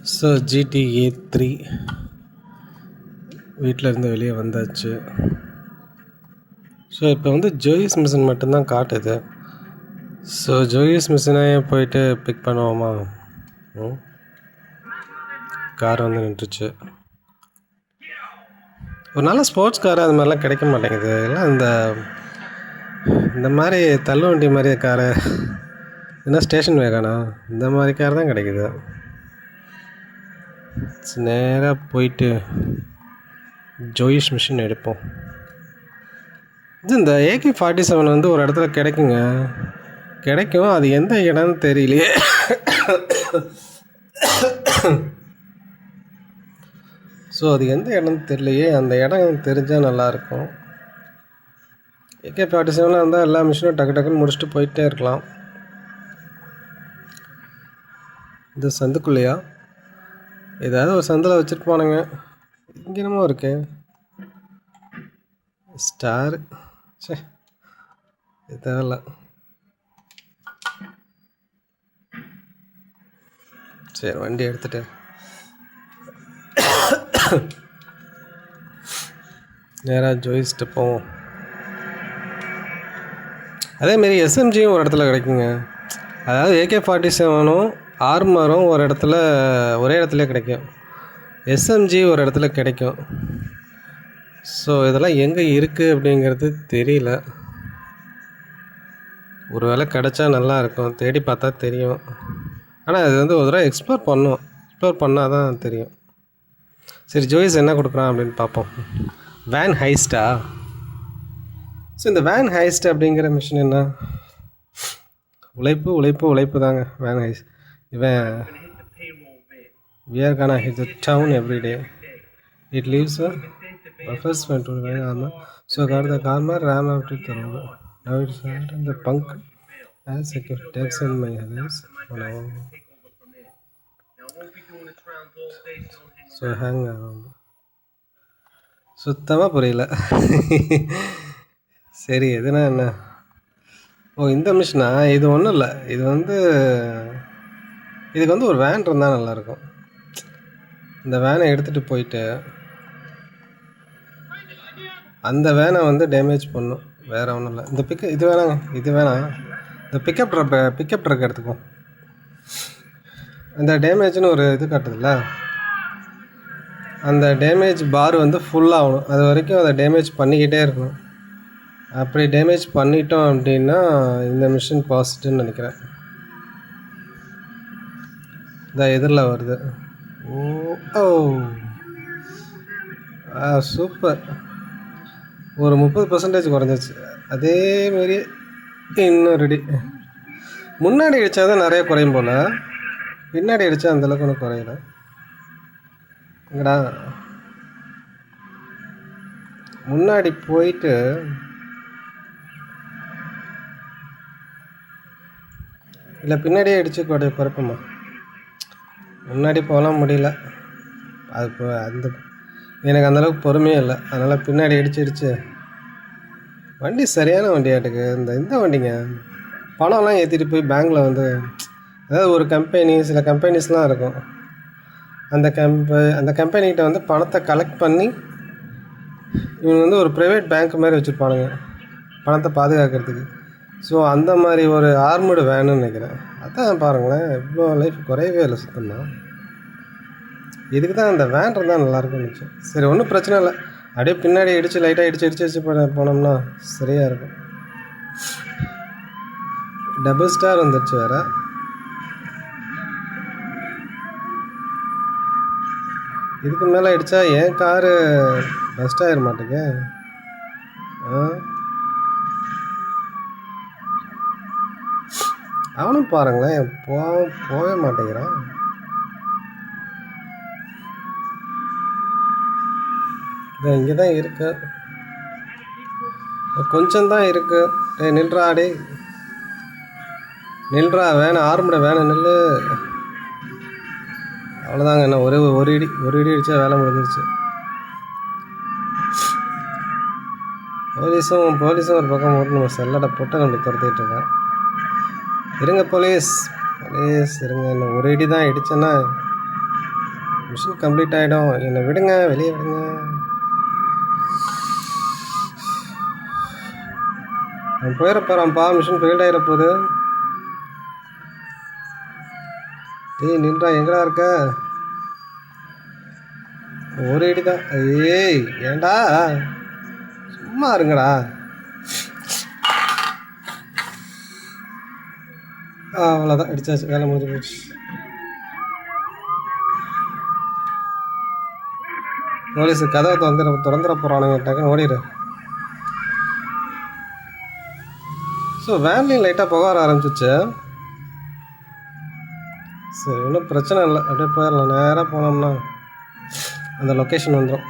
So GTA 3 வீட்டிலேருந்து வெளியே வந்தாச்சு. ஸோ இப்போ வந்து ஜோயிஸ் மிஷின் மட்டும்தான் காட்டுது. ஸோ ஜோயிஸ் மிஷினே போயிட்டு பிக் பண்ணுவோமா? கார் வந்து நின்றுச்சு. ஒரு நல்ல ஸ்போர்ட்ஸ் கார் அது மாதிரிலாம் கிடைக்க மாட்டேங்குது. எல்லாம் இந்த மாதிரி தள்ளு வண்டி மாதிரி காரு, என்ன ஸ்டேஷன் வேகானா இந்த மாதிரி கார் தான் கிடைக்குது. நேராக போயிட்டு ஜோயிஸ் மிஷின் எடுப்போம். இந்த AK-47 வந்து ஒரு இடத்துல கிடைக்கும். அது எந்த இடம்னு தெரியலையே. ஸோ அது எந்த இடம்னு தெரியலையே. அந்த இடம் தெரிஞ்சால் நல்லாயிருக்கும். AK-47 இருந்தால் எல்லா மிஷினும் டக்கு டக்குன்னு முடிச்சுட்டு போயிட்டே இருக்கலாம். இந்த சந்துக்குள்ளையா ஏதாவது ஒரு சந்தில் வச்சுருப்பானுங்க. இங்கே என்னமோ இருக்கு ஸ்டார். இது தேவையில்ல. சரி, வண்டி எடுத்துட்டு நேராக ஜோயிஸ்ட்டு போவோம். அதேமாரி SMGயும் ஒரு இடத்துல கிடைக்குங்க. அதாவது AK-47ம் ஆர்மரும் ஒரே இடத்துல கிடைக்கும். SMG ஒரு இடத்துல கிடைக்கும். ஸோ இதெல்லாம் எங்கே இருக்குது அப்படிங்கிறது தெரியல. ஒரு வேளை கிடச்சா நல்லாயிருக்கும். தேடி பார்த்தா தெரியும். ஆனால் இது வந்து ஒரு தடவை எக்ஸ்ப்ளோர் பண்ணால் தான் தெரியும். சரி, ஜோயிஸ் என்ன கொடுக்குறான் அப்படின்னு பார்ப்போம். வேன் ஹைஸ்டா? ஸோ இந்த வேன் ஹைஸ்ட் அப்படிங்கிற மிஷின் என்ன? உழைப்பு தாங்க வேன் ஹைஸ்ட். இவன் we are gonna hit the town every day. It leaves a buffers went to the armor. So got the karma ram out to the road. Now it's and the punk as a text in my hands. So hang around. சுத்தமாக புரியல. சரி, எதுனா என்ன? இந்த மிஷினா? இது ஒன்றும் இல்லை. இதுக்கு வந்து ஒரு வேன் இருந்தால் நல்லாயிருக்கும். இந்த வேனை எடுத்துகிட்டு போயிட்டு அந்த வேனை வந்து டேமேஜ் பண்ணும். வேறு ஒன்றும் இல்லை. இது வேணாம். இந்த பிக்கப் ட்ரக் எடுத்துக்கும். அந்த டேமேஜ்னு ஒரு இது காட்டுதில்ல, அந்த டேமேஜ் பார் வந்து ஃபுல்லாகணும். அது வரைக்கும் அதை டேமேஜ் பண்ணிக்கிட்டே இருக்கணும். அப்படி டேமேஜ் பண்ணிட்டோம் அப்படின்னா இந்த மிஷின் பாசிட்டிவ்னு நினைக்கிறேன். இந்த எதிரில் வருது. சூப்பர். ஒரு 30% குறைஞ்சிச்சு. அதேமாரி இன்னும் ரெடி. முன்னாடி அடித்தா தான் நிறைய குறையும் போல். பின்னாடி அடித்தா அந்தளவுக்கு ஒன்றும் குறையல. எங்கடா முன்னாடி போயிட்டு இல்லை பின்னாடியே அடித்து குறைப்போமா? முன்னாடி போகலாம் முடியல. எனக்கு அந்தளவுக்கு பொறுமையே இல்லை. அதனால் பின்னாடி அடிச்சு வண்டி சரியான வண்டியாட்டுக்கு. இந்த வண்டிங்க பணம்லாம் ஏற்றிட்டு போய் பேங்க்கில் வந்து, அதாவது ஒரு சில கம்பெனிஸ்லாம் இருக்கும். அந்த கம்பெனிகிட்ட வந்து பணத்தை கலெக்ட் பண்ணி இவங்க வந்து ஒரு ப்ரைவேட் பேங்க் மாதிரி வச்சுருப்பானுங்க பணத்தை பாதுகாக்கிறதுக்கு. ஸோ அந்த மாதிரி ஒரு ஆர்மடு வேணும்னு நினைக்கிறேன். அதான் பாருங்களேன், இவ்வளோ லைஃப் குறையவே இல்லை சுத்தமாக. இதுக்கு தான் அந்த வேன் இருந்தால் நல்லாயிருக்கும்னு நினச்சேன். சரி, ஒன்றும் பிரச்சனை இல்லை. அப்படியே பின்னாடி லைட்டாக இடிச்சு போனோம்னா சரியாக இருக்கும். டபுள் ஸ்டார் வந்துடுச்சு வேறு. இதுக்கு மேலே அடித்தா என் காரு பெஸ்ட் ஆகிட மாட்டேங்க. அவனும் பாருங்களேன், போகவே மாட்டேங்கிறான். இங்கே தான் இருக்கு, கொஞ்சம்தான் இருக்கு. நில்றா வேணாம், ஆர்முட வேணாம், நில்லு. அவ்வளோதாங்க. என்ன ஒரு இடி அடித்தா வேலை முடிஞ்சிருச்சு. போலீஸும் ஒரு பக்கம் நம்ம செல்லடை போட்டு நம்மளை துரத்திட்டு இருக்கேன். இருங்க போலீஸ் இருங்க. என்ன ஒரு இடி தான் இடிச்சேன்னா மிஷின் கம்ப்ளீட் ஆகிடும். என்னை விடுங்க, வெளியே விடுங்க. அவன் போயிட போகிறான்ப்பா. மிஷின் ஃபெயில்ட் ஆகிட போகுது. டேய் நின்றா, எங்கடா இருக்க? ஒரு இடி தான். ஏய் ஏண்டா, சும்மா இருங்கடா. அவ்வளோதான், அடிச்சாச்சு, வேலை முடிஞ்சு போச்சு. போலீஸு கதவை திறந்துட போகிறானுங்க, டக்குன்னு ஓடிடு. ஸோ வேன்லேயும் லைட்டாக புக வர ஆரம்பிச்சிச்சு. சரி, ஒன்றும் பிரச்சனை இல்லை, அப்படியே போயிடலாம். நேராக போனோம்னா அந்த லொக்கேஷன் வந்துடும்.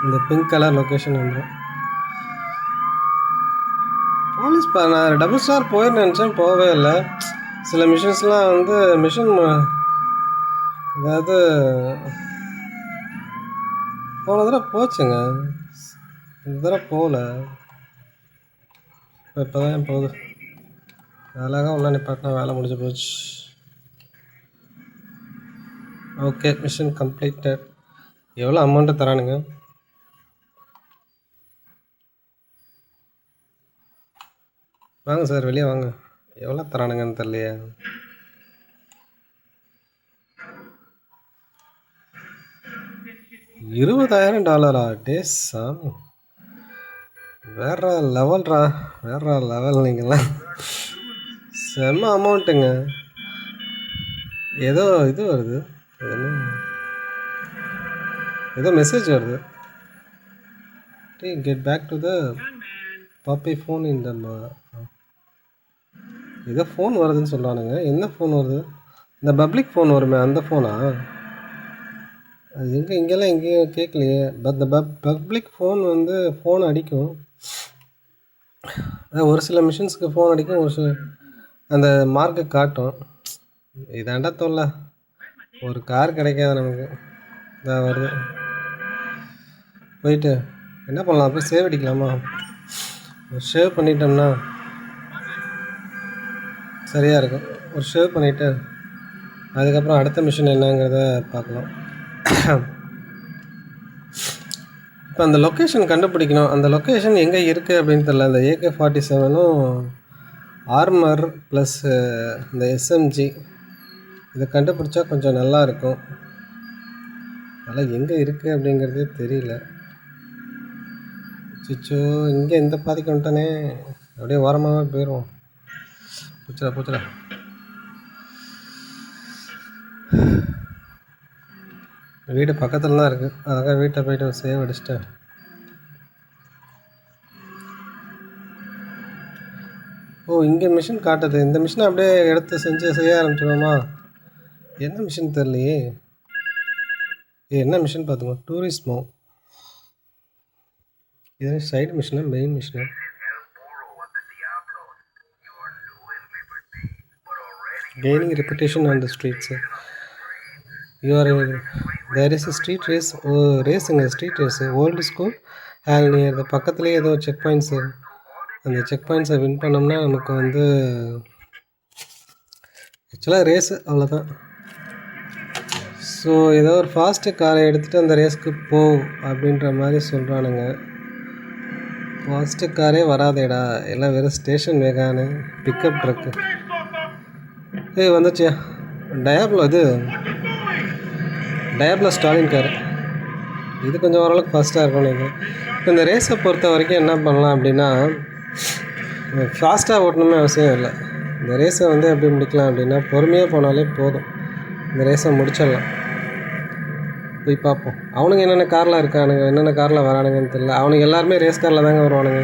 இந்த பிங்க் கலர் லொக்கேஷன் வந்துடும். போலீஸ் நான் டபுள் ஸ்டார் போயின்னு நினச்சேன், போகவே இல்லை. சில மிஷின்ஸ்லாம் வந்து மிஷின் அதாவது போன தடவை போச்சுங்க, இந்த தடவை போகல. இப்போ தான் போகுது. அழகாக உள்ள நிப்பாட்டினா வேலை முடிஞ்சு போச்சு. Okay, mission completed. எவ்வளோ அமௌண்ட்டு தரானுங்க? வாங்க சார், வெளியே வாங்க. எவ்வளோ தரானுங்கன்னு தெரியலையே. $20,000 டே சாமி, வேற லெவல்ரா, வேற லெவல். நீங்களாம் செம்ம அமௌண்ட்டுங்க. ஏதோ இது வருது, ஏதோ மெசேஜ் வருது. கெட் பேக் டு த பாப்பி ஃபோன். இந்த ஏதோ ஃபோன் வருதுன்னு சொல்கிறானுங்க. என்ன ஃபோன் வருது? இந்த பப்ளிக் ஃபோன் வருமே, அந்த ஃபோனா? அது எங்கே, இங்கெல்லாம் எங்கேயும் கேட்கலையே. பட் இந்த பப்ளிக் ஃபோன் வந்து ஃபோன் அடிக்கும். ஒரு சில மிஷின்ஸுக்கு ஃபோன் அடிக்கும், ஒரு சில அந்த மார்க்கை காட்டும். இதாண்டா தொல்லை, ஒரு கார் கிடைக்காது நமக்கு. இதான் வருது. போயிட்டு என்ன பண்ணலாம், போய் சேவ் அடிக்கலாமா? ஒரு ஷேவ் பண்ணிட்டோம்னா சரியாக இருக்கும். ஒரு ஷேவ் பண்ணிவிட்டு அதுக்கப்புறம் அடுத்த மிஷின் என்னங்கிறத பார்க்கலாம். இப்போ அந்த லொக்கேஷன் கண்டுபிடிக்கணும். அந்த லொக்கேஷன் எங்கே இருக்குது அப்படின்னு தெரியல. அந்த AK-47 ஆர்மர் ப்ளஸ் இந்த SMG இதை கண்டுபிடிச்சா கொஞ்சம் நல்லா இருக்கும். அதெல்லாம் எங்கே இருக்குது அப்படிங்கிறதே தெரியல. சிச்சோ, இங்கே இந்த பாதிக்கு வந்துட்டானே. அப்படியே ஓரமாகவே போயிடுவோம். பூச்சரா வீடு பக்கத்தில் தான் இருக்குது. அதுக்காக வீட்டை போய்ட்டு சேவ் அடிச்சிட்டேன். ஓ, இங்கே மிஷின் காட்டுது. இந்த மிஷினை அப்படியே எடுத்து செய்ய ஆரம்பிச்சிடுவோமா? என்ன மிஷின் தெரியலையே. என்ன மிஷின் பார்த்துக்கோ. டூரிஸ்மோ. இது சைடு மிஷினா மெயின் மிஷினா? Gaining reputation on the streets. There is a street race. ரேஸுங்க, street race. Old school hail near. பக்கத்துலேயே ஏதோ செக் பாயிண்ட்ஸு. அந்த செக் பாயிண்ட்ஸை வின் பண்ணோம்னா நமக்கு வந்து ஆக்சுவலாக ரேஸு, அவ்வளோதான். ஸோ ஏதோ ஒரு ஃபாஸ்ட்டு காரை எடுத்துகிட்டு அந்த ரேஸ்க்கு போ அப்படின்ற மாதிரி சொல்கிறானுங்க. ஃபாஸ்ட்டு காரே வராதேடா, எல்லாம் வெறும் ஸ்டேஷன் வேகானு பிக்கப் ட்ரக்கு. வந்துச்சியா டயாப்ளோ ஸ்டாலின் காரு. இது கொஞ்சம் ஓரளவுக்கு ஃபாஸ்ட்டாக இருக்கும். நீங்கள் இப்போ இந்த ரேஸை பொறுத்த வரைக்கும் என்ன பண்ணலாம் அப்படின்னா, ஃபாஸ்ட்டாக ஓட்டணுமே அவசியம் இல்லை. இந்த ரேஸை வந்து எப்படி முடிக்கலாம் அப்படின்னா, பொறுமையாக போனாலே போதும். இந்த ரேஸை முடிச்சிடலாம். போய் பார்ப்போம். அவனுங்க என்னென்ன காரில் இருக்கானுங்க, என்னென்ன காரில் வரானுங்கன்னு தெரியல. அவனுங்க எல்லாருமே ரேஸ் காரில் தாங்க வருவானுங்க.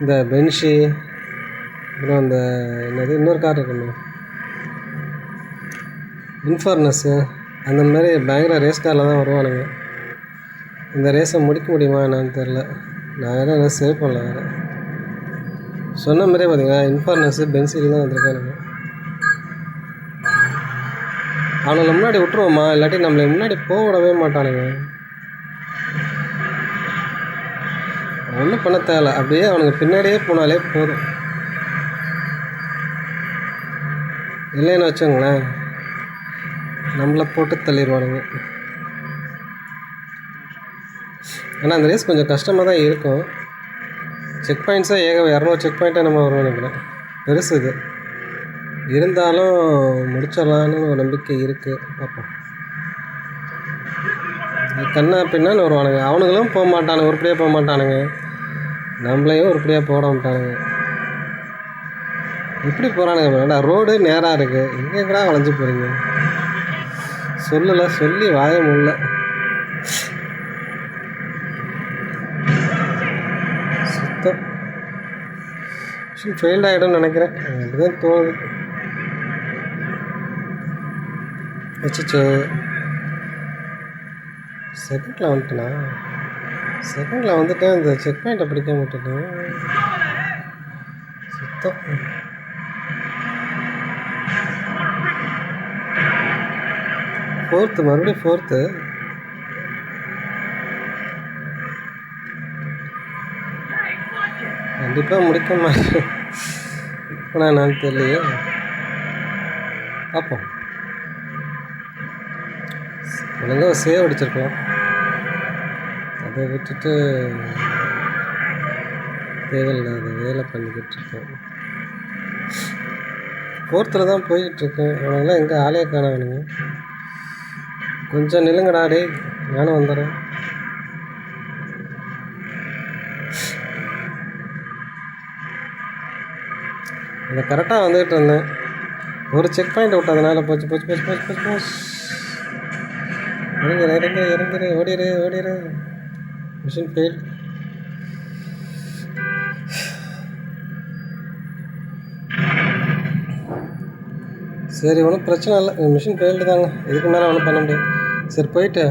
இந்த பென்ஷி, அப்புறம் இந்த என்னது இன்னொரு கார் இருக்குங்க, இன்ஃபர்னஸ்ஸு, அந்த மாதிரி பயங்கர ரேஸ் காரில் தான் வருவானுங்க. இந்த ரேஸை முடிக்க முடியுமா என்னான்னு தெரில. நான் வேறு சேவ் பண்ணல. வேறு சொன்ன மாதிரியே பார்த்தீங்கன்னா இன்ஃபர்னஸ்ஸு பென்சில் தான் வந்திருக்கானுங்க. அவனை முன்னாடி விட்டுருவோமா, இல்லாட்டி நம்மளை முன்னாடி போக விடவே மாட்டானுங்க. ஒன்றும் பண்ண தேவை, அப்படியே அவனுக்கு பின்னாடியே போனாலே போதும். இல்லைன்னு வச்சுங்களேன், நம்மளை போட்டு தள்ளிடுவானுங்க. ஆனால் அந்த ரேஸ் கொஞ்சம் கஷ்டமாக தான் இருக்கும். செக் பாயிண்ட்ஸாக 200 செக் பாயிண்ட்டாக நம்ம வருவோம் நினைக்கிறேன். பெருசு இது இருந்தாலும் முடிச்சிடலான்னு ஒரு நம்பிக்கை இருக்குது. பார்ப்போம். கண்ணா பின்னான்னு வருவானுங்க. அவனுங்களும் போக மாட்டானுங்க, உருப்படியாக போக மாட்டானுங்க. நம்மளையும் உருப்படியாக போட மாட்டானுங்க. எப்படி போகிறானுங்க பாருங்கடா. ரோடு நேராக இருக்குது, எங்கேங்கடா வளைஞ்சு போகிறீங்க? சொல்லலை, சொல்லி வாய முடியல. சுத்தம் ஃபெயில்ட் ஆகிடும்னு நினைக்கிறேன். அப்படிதான் தோணுது. வச்சுச்சோ செகண்டில் வந்துட்டேனா? செகண்டில் வந்துட்டேன். இந்த செக் பாயிண்ட்டை பிடிக்க மாட்டேன். சுத்தம். ஃபோர்த்து, மறுபடியும் ஃபோர்த்து. கண்டிப்பாக முடிக்க மாட்டேன். இப்போ நான் தெரியலையே. பார்ப்போம். ஒழுங்காக சேவ் அடிச்சிருக்கலாம். அதை விட்டுட்டு தேவையில்லாத வேலை பண்ணிக்கிட்டு இருக்கேன். ஃபோர்த்தில் தான் போய்கிட்டுருக்கேன். அவங்களாம் எங்கே ஆளையே காணானுங்க. கொஞ்சம் நில்லுங்கடா டே, நானும் வந்துடுறேன். அதை கரெக்டாக வந்துக்கிட்டு இருந்தேன். ஒரு செக் பாயிண்ட் விட்டதுனால போச்சு போச்சு போச்சு போச்சு போச்சு போச்சு. இறங்குற ஓடிடு. Machine fail. சரி, ஒன்றும் பிரச்சனை இல்லை. மிஷின் ஃபெயில்டு தாங்க, இதுக்கு மேலே ஒன்றும் பண்ண முடியாது. சரி, போயிட்டு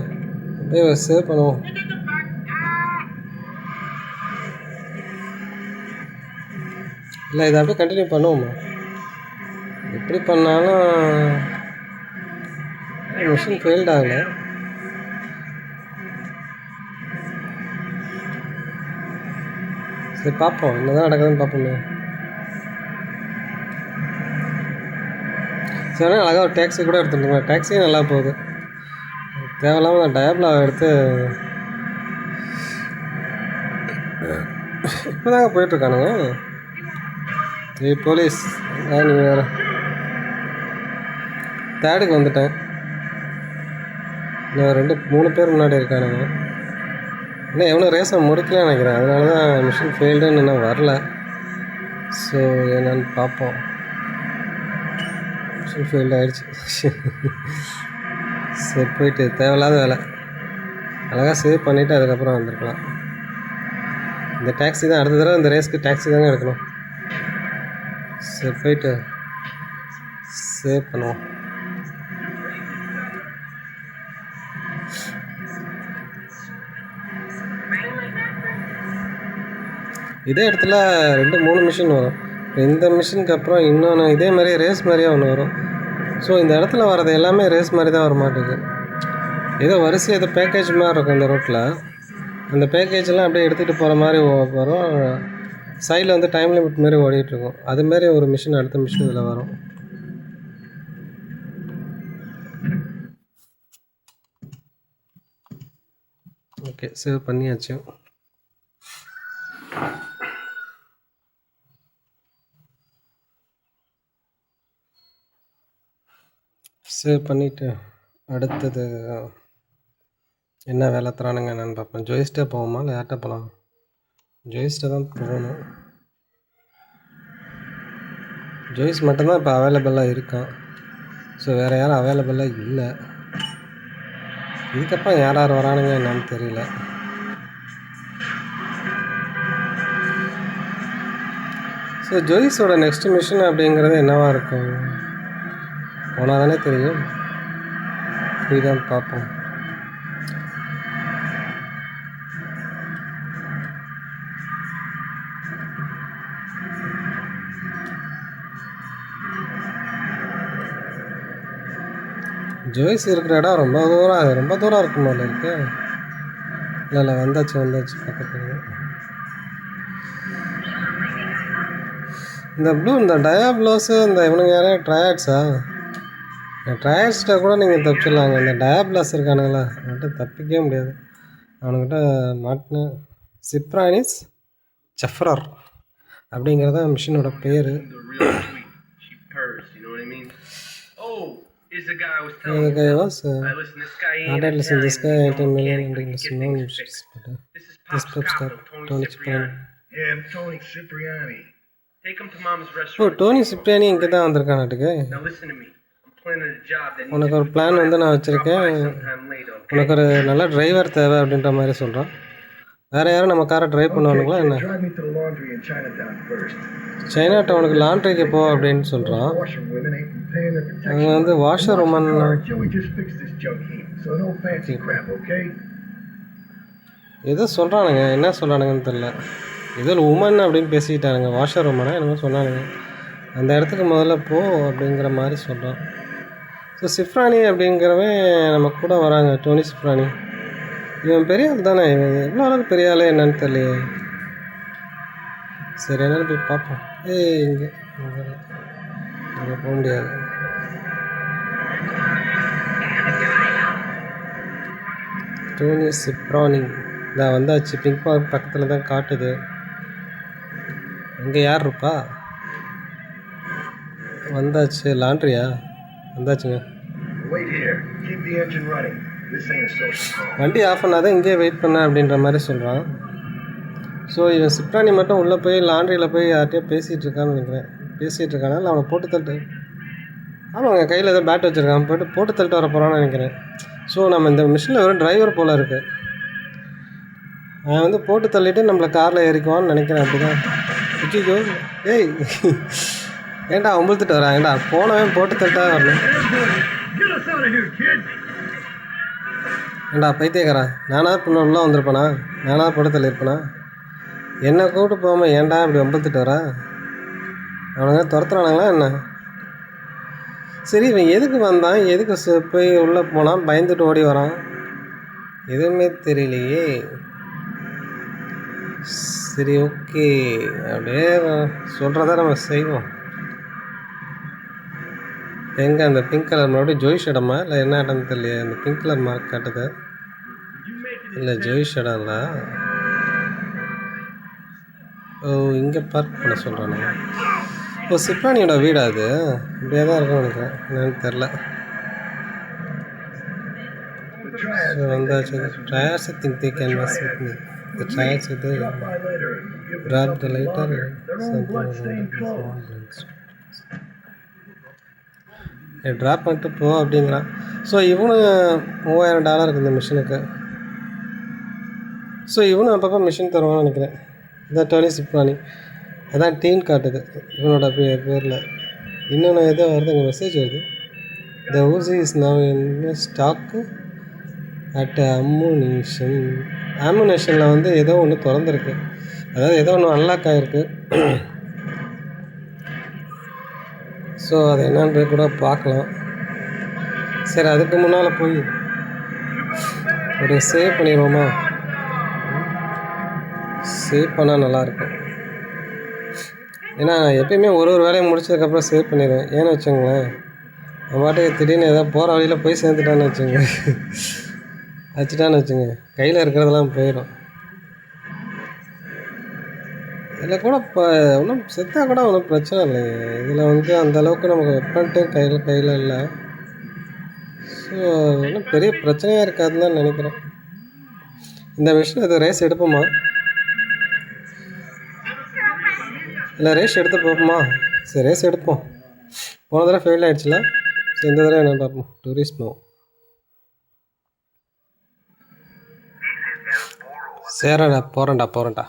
அப்படியே சேவ் பண்ணுவோம். இல்லை, இதை அப்படியே கண்டினியூ பண்ணுவோம்மா. எப்படி பண்ணாலும் மிஷின் ஃபெயில்ட் ஆகலை. சரி, பார்ப்போம் என்ன தான் நடக்குதுன்னு பார்ப்போமே. சரி, அழகாக ஒரு டாக்ஸி கூட எடுத்துட்டுங்க. டாக்ஸியும் நல்லா போகுது. தேவையில்லாமல் நான் டயப்லா எடுத்து இப்போ தாங்க போயிட்டுருக்கானுங்க. போலீஸ் நீங்கள் வேறு. தேர்டுக்கு வந்துட்டேன். இன்னும் 3 பேர் முன்னாடி இருக்கானுங்க. இன்னும் எவ்வளோ ரேஸை முடிக்கலன்னு நினைக்கிறேன். அதனால தான் மிஷின் ஃபெயில்டுன்னு இன்னும் வரல. ஸோ என்னன்னு பார்ப்போம். மிஷின் ஃபெயில்டு ஆகிடுச்சு. சரி, போயிட்டு தேவையில்லாத வேலை அழகாக சேவ் பண்ணிவிட்டு அதுக்கப்புறம் வந்திருக்கலாம். இந்த டாக்ஸி தான் அடுத்த தடவை இந்த ரேஸ்க்கு டாக்ஸி தாங்க எடுக்கணும். சரி, போயிட்டு சேவ் பண்ணுவோம். இதே இடத்துல 2-3 மிஷின் வரும். இந்த மிஷினுக்கு அப்புறம் இன்னொன்று இதே மாதிரி ரேஸ் மாதிரியே ஒன்று வரும். ஸோ இந்த இடத்துல வர்றது எல்லாமே ரேஸ் மாதிரி தான் வர மாட்டேங்குது. ஏதோ வரிசையாக ஏதோ பேக்கேஜ் மாதிரி இருக்கும் இந்த ரோட்டில். அந்த பேக்கேஜெல்லாம் அப்படியே எடுத்துகிட்டு போகிற மாதிரி வரும். சைடில் வந்து டைம் லிமிட் மாரி ஓடிட்டுருக்கும். அதுமாரி ஒரு மிஷின் அடுத்த மிஷின் இதில் வரும். ஓகே, சேவ் பண்ணியாச்சு. சேவ் பண்ணிவிட்டு அடுத்தது என்ன வேலை தரானுங்க என்னென்னு பார்ப்பேன். ஜோயிஸ்ட்டே போவோமா இல்லை யார்கிட்ட போகலாம்? ஜோயிஸ்ட்டை தான் போகணும். ஜோயிஸ் மட்டும்தான் இப்போ அவைலபிளாக இருக்கான். ஸோ வேறு யாரும் அவைலபிளாக இல்லை. இதுக்கப்புறம் யார் யார் வரானுங்க என்னன்னு தெரியல. ஸோ ஜோயிஸோட நெக்ஸ்ட் மிஷின் அப்படிங்கிறது என்னவாக இருக்கும் போனால் தானே தெரியும். இதுதான் பார்ப்போம். ஜோயிஸ் இருக்கிற இடம் ரொம்ப தூரம் இருக்கும் போல இருக்கு. இல்லை வந்தாச்சு பக்கத்தில். இந்த ப்ளூ இந்த டயாப்ளோஸு இந்த இவனுங்க யாரையும் ட்ரையாட்ஸா ட்ரையர்ஸ்ட்டை கூட நீங்கள் தப்பிச்சிடலாங்க. இந்த டயாப்லாஸ் இருக்கானுங்களா அவன்கிட்ட தப்பிக்கவே முடியாது. அவனுக்கிட்ட மாட்டின சிப்ரானிஸ் சஃப்ரர் அப்படிங்கிறத மிஷினோட பேர். The guy was not at least in this guy 18 million and in this known this pub's got Tony Cipriani. Yeah, I'm Tony Cipriani. Take him to Mama's O restaurant. Dhoni சிப்ரியானி இங்கே தான் வந்திருக்கானாட்டுக்கு. Now listen to me. I'm planning a job that உனக்கு ஒரு plan வந்து நான் வச்சுருக்கேன். sometime later, okay? உனக்கு ஒரு நல்ல டிரைவர் தேவை அப்படின்ற மாதிரி சொல்கிறான். வேறு யாரும் நம்ம காரை ட்ரைவ் பண்ணுவானுங்களா என்ன? Drive me to the laundry in Chinatown first. China டவுனுக்கு லாண்ட்ரிக்கு போ அப்படின்னு சொல்கிறான். Washerwomen ain't been paying their protection. அவங்க வந்து washer woman Joey just fixed this junk heap, so no fancy crap, okay? ஏதோ சொல்கிறானுங்க, என்ன சொல்கிறானுங்கன்னு தெரில. ஏதோ உமன் அப்படின்னு பேசிக்கிட்டானுங்க, வாஷர் உமனா என்னமோ சொன்னானுங்க. அந்த இடத்துக்கு முதல்ல போ அப்படிங்கிற மாதிரி சொல்கிறான். ஸோ சிஃப்ரானி அப்படிங்கிறவன் நம்ம கூட வராங்க, டோனி சிஃப்ரானி. இவன் பெரிய ஆள் தானே, இவன் எவ்வளோ அளவுக்கு பெரிய ஆளே என்னன்னு தெரியலையே. சரி என்னன்னு போய் பார்ப்போம். இங்கே அங்கே போக முடியாது. டோனி சிப்ரானி நான் வந்தாச்சு. பிங்க் பார்க் பக்கத்தில் தான் காட்டுது. அங்கே யார் இருப்பா? வந்தாச்சு. லாண்ட்ரியா? வந்தாச்சுங்க. Wait here. Keep the engine running. This ain't a social call. வண்டி ஆஃப் பண்ணாதான் இங்கேயே வெயிட் பண்ண அப்படின்ற மாதிரி சொல்கிறான். ஸோ இவன் சிப்ரானி மட்டும் உள்ளே போய் லாண்ட்ரியில் போய் யார்கிட்டயோ பேசிகிட்டு இருக்கான்னு நினைக்கிறேன். பேசிகிட்டு இருக்கானால அவனை போட்டு தள்ளிட்டு, ஆமாங்க கையில் ஏதோ பேட் வச்சுருக்கான், போட்டு தள்ளிட்டு வர போகிறான்னு நினைக்கிறேன். ஸோ நம்ம இந்த மிஷினில் வெறும் டிரைவர் போல் இருக்குது. அவன் வந்து போட்டு தள்ளிட்டு நம்மளை காரில் ஏறிக்குவான்னு நினைக்கிறேன். அப்படி தான். ஐயோ ஏய் ஏன்டா அம்புத்துட்டு வரான்? ஏன்டா போனவன் போட்டு தட்டா வரணும். ஏன்டா பைத்தியக்காரா, நானா பின்ன உள்ளே வந்திருப்பேனா? நானா போட்டு தள்ளியிருப்பேனா? என்னை கூப்பிட்டு போகாமல் ஏன்டா இப்படி அம்புத்துட்டு வரா? அவனுங்க துரத்துறானுங்களா என்ன? சரி இவன் எதுக்கு வந்தான், எதுக்கு போய் உள்ளே போனான், பயந்துட்டு ஓடி வரான், எதுவுமே தெரியலையே. சரி ஓகே, அப்படியே சொல்கிறத நம்ம செய்வோம். எங்கே அந்த பிங்க் கலர் மறுபடியும் ஜோயிஷ் இடமா இல்லை என்ன இடம்னு தெரியலையே. அந்த பிங்க் கலர் மார்க் காட்டுது. இல்லை ஜோயிஷ் இடம் இல்லை. ஓ இங்கே பார்க் பண்ண சொல்கிறானுங்க. ஓ சிப்ரானியோட வீடா அது? இப்படியே தான் இருக்கும்னு நினைக்கிறேன், என்னன்னு தெரில. வந்தாச்சு. Dryers think they can mess with me. The trials with the grab the lighter drop பண்ணிட்டு போ அப்படிங்கிறான். ஸோ இவனு $3000 இந்த மிஷினுக்கு. ஸோ இவனும் அப்பப்போ மிஷின் தருவான்னு நினைக்கிறேன். இதான் டோனி சிப்ரானி, அதான் டீன் காட்டுது இவனோட பேரில். இன்னொன்று ஏதோ வருது, இங்கே மெசேஜ் வருது. The Uzi is now in stock at ஆமுனேஷனில் வந்து ஏதோ ஒன்று திறந்துருக்கு, அதாவது ஏதோ ஒன்று அன்லாக் ஆகிருக்கு. ஸோ அது என்னன்றது கூட பார்க்கலாம். சரி அதுக்கு முன்னால் போய் ஒரு சேவ் பண்ணிடுவோமா? சேவ் பண்ணால் நல்லாயிருக்கும். ஏன்னா நான் எப்பயுமே ஒரு வேலையை முடிச்சதுக்கப்புறம் சேவ் பண்ணிடுவேன். ஏன்னு வச்சுங்களேன், நான் பாட்டுக்கு திடீர்னு ஏதாவது போகிற வழியில் போய் சேர்ந்துட்டான்னு வச்சுங்க, வச்சுட்டான்னு வச்சுங்க, கையில் இருக்கிறதெல்லாம் போயிடும். இதில் கூட இப்போ ஒன்றும் செத்தாக கூட ஒன்றும் பிரச்சனை இல்லைங்க. இதில் வந்து அந்தளவுக்கு நமக்கு வெப்பன்ட்டு கையில் இல்லை. ஸோ ஒன்றும் பெரிய பிரச்சனையாக இருக்காதுன்னு தான் நினைக்கிறேன். இந்த மிஷின் இது ரேஸ் எடுப்போமா இல்லை ரேஸ் எடுத்து பார்ப்போமா? சரி ரேஸ் எடுப்போம். போன தடவை ஃபெயில் ஆகிடுச்சுல, ஸோ இந்த தடவை என்ன பார்ப்போம். Tourist no. சரிடா போகிறேன்டா.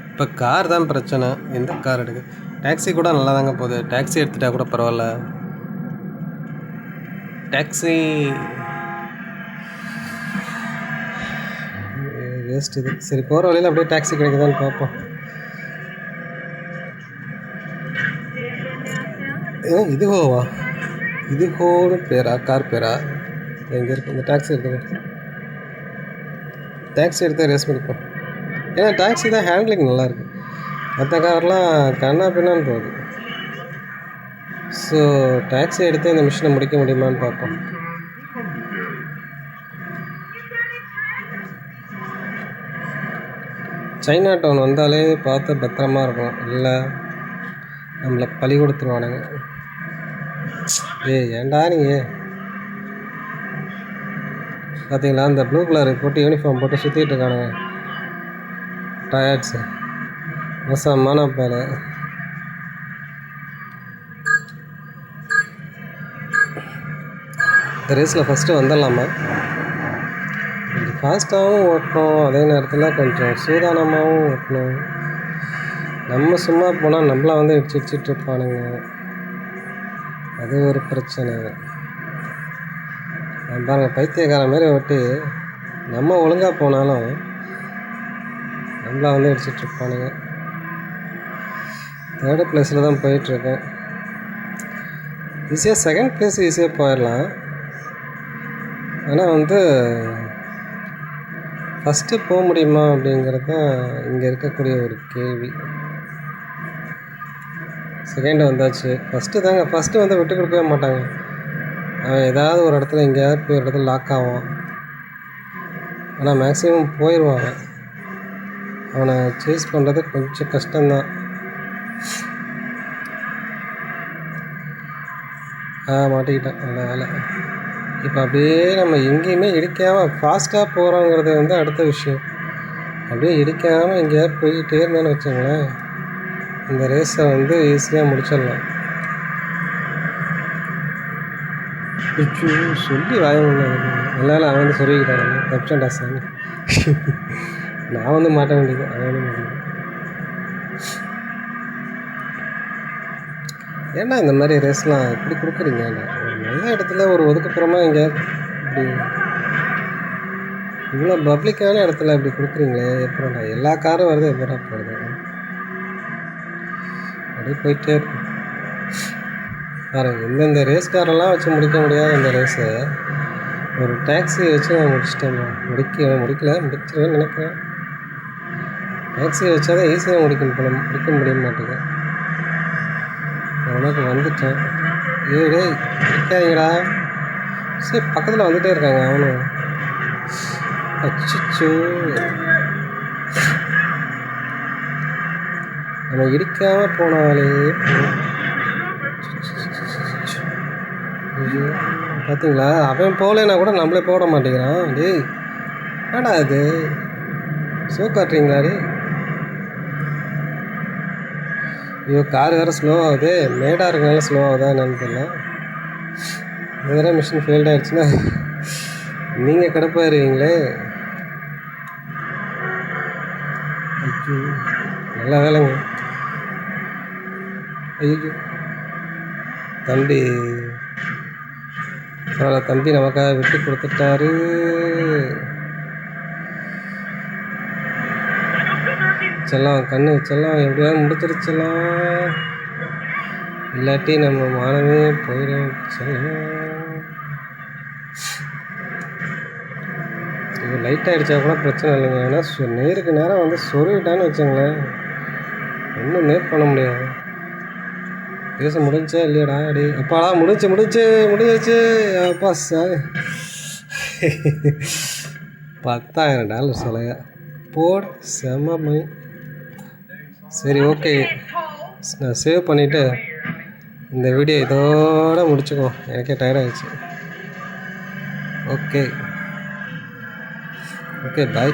இப்போ கார் தான் பிரச்சனை. எந்த கார் எடுக்கு? டாக்ஸி கூட நல்லா தாங்க போகுது. டாக்ஸி எடுத்துட்டா கூட பரவாயில்ல. டாக்ஸி வேஸ்ட் இது. சரி போகிற வழியில் அப்படியே டாக்ஸி கிடைக்குதான்னு பார்ப்போம். இது ஹோவா? இது ஹோன்னு பேரா? கார் பேரா? எங்கே இருக்குது இந்த டாக்ஸி? எடுத்து ரேஸ் பண்ணிப்போம். ஏன்னா டாக்ஸி தான் ஹேண்ட்லிங் நல்லாயிருக்கு. மற்ற கார்லாம் கண்ணா பின்னான்னு போகுது. ஸோ டாக்ஸி எடுத்து இந்த மிஷனை முடிக்க முடியுமான்னு பார்ப்போம். சைனா டவுன் வந்தாலே பார்த்து பத்திரமா இருக்கும், இல்லை நம்மளை பழி கொடுத்துருவானுங்க. ஏன்டா நீங்கள் பார்த்தீங்களா, இந்த ப்ளூ கலர் போட்டு யூனிஃபார்ம் போட்டு சுற்றிட்டு இருக்கானுங்க டயர்ட்ஸு, மோசமான பால். இந்த ரேஸில் ஃபஸ்ட்டு வந்துடலாமா? கொஞ்சம் ஃபாஸ்ட்டாகவும் ஓட்டணும், அதே நேரத்தில் கொஞ்சம் சூதானமாகவும் ஓட்டணும். நம்ம சும்மா போனால் நம்மளை வந்து இடிச்சிட்டு இருப்பானுங்க, அது ஒரு பிரச்சனை. பாருங்கள், பைத்தியக்கார மாரி ஓட்டி நம்ம ஒழுங்காக போனாலும் நம்மளை வந்து இடிச்சிட்ருப்பானுங்க. 3rd பிளேஸில் தான் போயிட்டுருக்கேன். ஈஸியாக 2nd பிளேஸ் ஈஸியாக போயிடலாம். ஆனால் வந்து ஃபஸ்ட்டு போக முடியுமா அப்படிங்கிறது தான் இங்கே இருக்கக்கூடிய ஒரு கேள்வி. 2nd வந்தாச்சு, ஃபஸ்ட்டு தாங்க. ஃபஸ்ட்டு வந்து விட்டு கொடுக்கவே மாட்டாங்க. அவன் ஏதாவது ஒரு இடத்துல எங்கேயாவது போய் ஒரு இடத்துல லாக் ஆவான், ஆனால் மேக்ஸிமம் போயிடுவாங்க. அவனை சேஸ் பண்ணுறது கொஞ்சம் கஷ்டம்தான். மாட்டிக்கிட்டான், நல்ல வேலை. இப்போ அப்படியே நம்ம எங்கேயுமே இடிக்காமல் ஃபாஸ்ட்டாக போகிறோங்கிறது வந்து அடுத்த விஷயம். அப்படியே இடிக்காமல் எங்கேயாவது போய்கிட்டே இருந்தேன்னு வச்சுங்களேன், இந்த ரேஸை வந்து ஈஸியாக முடிச்சிடலாம். சொல்லி வாங்க, நல்லா அவன் வந்து சொல்லிக்கிட்டான், தப்பிச்சான்டா சாமி. நான் வந்து மாட்ட வேண்டியது, அவன் வந்து மாட்டேன். ஏன்னா இந்த மாதிரி ரேஸ்லாம் எப்படி கொடுக்குறீங்க? ஒரு நல்ல இடத்துல ஒரு ஒதுக்குப்புறமாக இங்கே இப்படி இவ்வளோ பப்ளிக்கான இடத்துல இப்படி கொடுக்குறீங்களே, எப்படா எல்லா காரும் வருது, எப்படா போகிறது? அப்படியே போயிட்டே இருக்கும் பாருங்க. இந்தந்த ரேஸ்காரெல்லாம் வச்சு முடிக்க முடியாத இந்த ரேஸை ஒரு டாக்ஸி வச்சு நான் முடிச்சிட்டேன். முடிச்சிருவேன்னு நினைக்கிறேன். டாக்ஸியை வச்சா தான் ஈஸியாக முடிக்க முடிய மாட்டேங்க. உனக்கு வந்துட்டேன். டேய் இருக்காதீங்கடா, சரி பக்கத்தில் வந்துகிட்டே இருக்காங்க அவனும். அச்சோ, நம்ம இடிக்காமல் போனாலே பார்த்தீங்களா, அவன் போகலைன்னா கூட நம்மளே போட மாட்டேங்கிறான். டேய் ஏடா இது ஷோ காட்டுறீங்களா? டே ஐயோ, கார் வேறு ஸ்லோ ஆகுது. மேடாக இருக்கனால ஸ்லோ ஆகுதா என்னன்னு தெரியல. வேறு மிஷின் ஃபெயில்ட் ஆகிடுச்சுன்னா நீங்கள் கிடப்பாயிருவீங்களே. ஐயோ, நல்ல வேலைங்க. ஐயோ தம்பி, தம்பி நமக்காக விட்டு கொடுத்துட்டாரு. செல்லாம் கண்ணு செல்லாம் எப்படியாவது முடிச்சிருச்சலாம், இல்லாட்டி நம்ம மானமே போயிடும். செல்லாம் இது லைட் ஆகிடுச்சா கூட பிரச்சனை இல்லைங்க. ஏன்னா நேருக்கு நேரம் வந்து சொருவிட்டான்னு வச்சுங்களேன், ஒன்றும் மேக் பண்ண முடியாது. பேச முடிஞ்சா இல்லையாடா? அடி அப்பாடா, முடிஞ்சிச்சு. அப்பா சார், $10,000 சொல்லையா போடு, செம்ம. சரி ஓகே, நான் சேவ் பண்ணிவிட்டு இந்த வீடியோ இதோடு முடிச்சுக்கோ, எனக்கே டயர்டாகிடுச்சு. Okay bye.